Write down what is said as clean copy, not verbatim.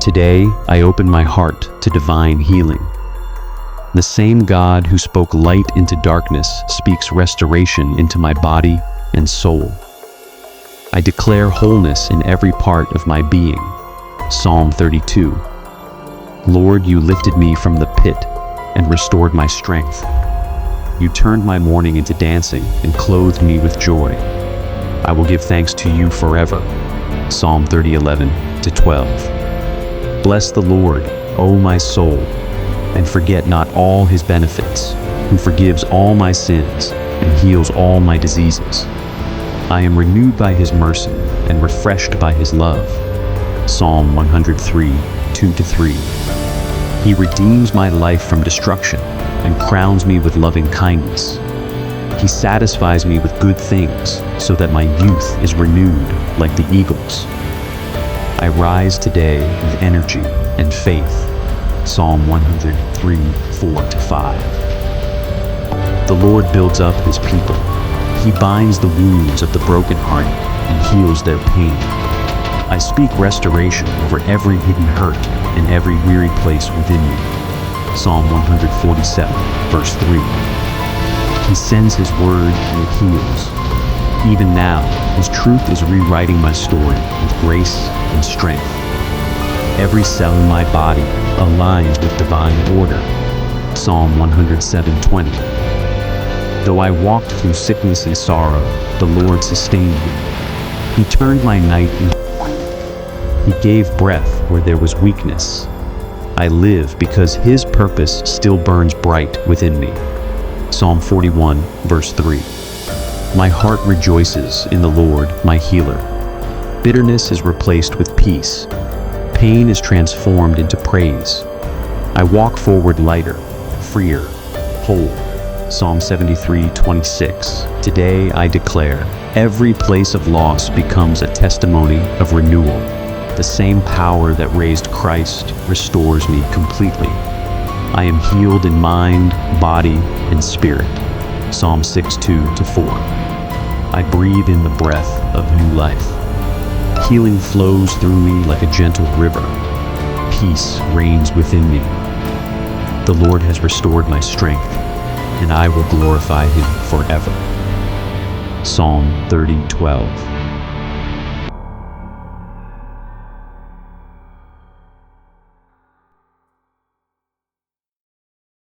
Today, I open my heart to divine healing. The same God who spoke light into darkness speaks restoration into my body and soul. I declare wholeness in every part of my being. Psalm 32. Lord, you lifted me from the pit and restored my strength. You turned my mourning into dancing and clothed me with joy. I will give thanks to you forever. Psalm 30:11-12. Bless the Lord, O my soul, and forget not all his benefits, who forgives all my sins and heals all my diseases. I am renewed by his mercy and refreshed by his love. Psalm 103:2-3. He redeems my life from destruction and crowns me with loving kindness. He satisfies me with good things so that my youth is renewed like the eagles. I rise today with energy and faith. Psalm 103:4-5. The Lord builds up his people. He binds the wounds of the brokenhearted and heals their pain. I speak restoration over every hidden hurt and every weary place within me. Psalm 147:3. He sends his word and it heals. Even now, his truth is rewriting my story with grace and strength. Every cell in my body aligns with divine order. Psalm 107:20. Though I walked through sickness and sorrow, the Lord sustained me. He turned my night into morning. He gave breath where there was weakness. I live because his purpose still burns bright within me. Psalm 41:3. My heart rejoices in the Lord, my healer. Bitterness is replaced with peace. Pain is transformed into praise. I walk forward lighter, freer, whole. Psalm 73:26. Today I declare, every place of loss becomes a testimony of renewal. The same power that raised Christ restores me completely. I am healed in mind, body, and spirit. Psalm 6:2-4. I breathe in the breath of new life. Healing flows through me like a gentle river. Peace reigns within me. The Lord has restored my strength, and I will glorify him forever. Psalm 30:12.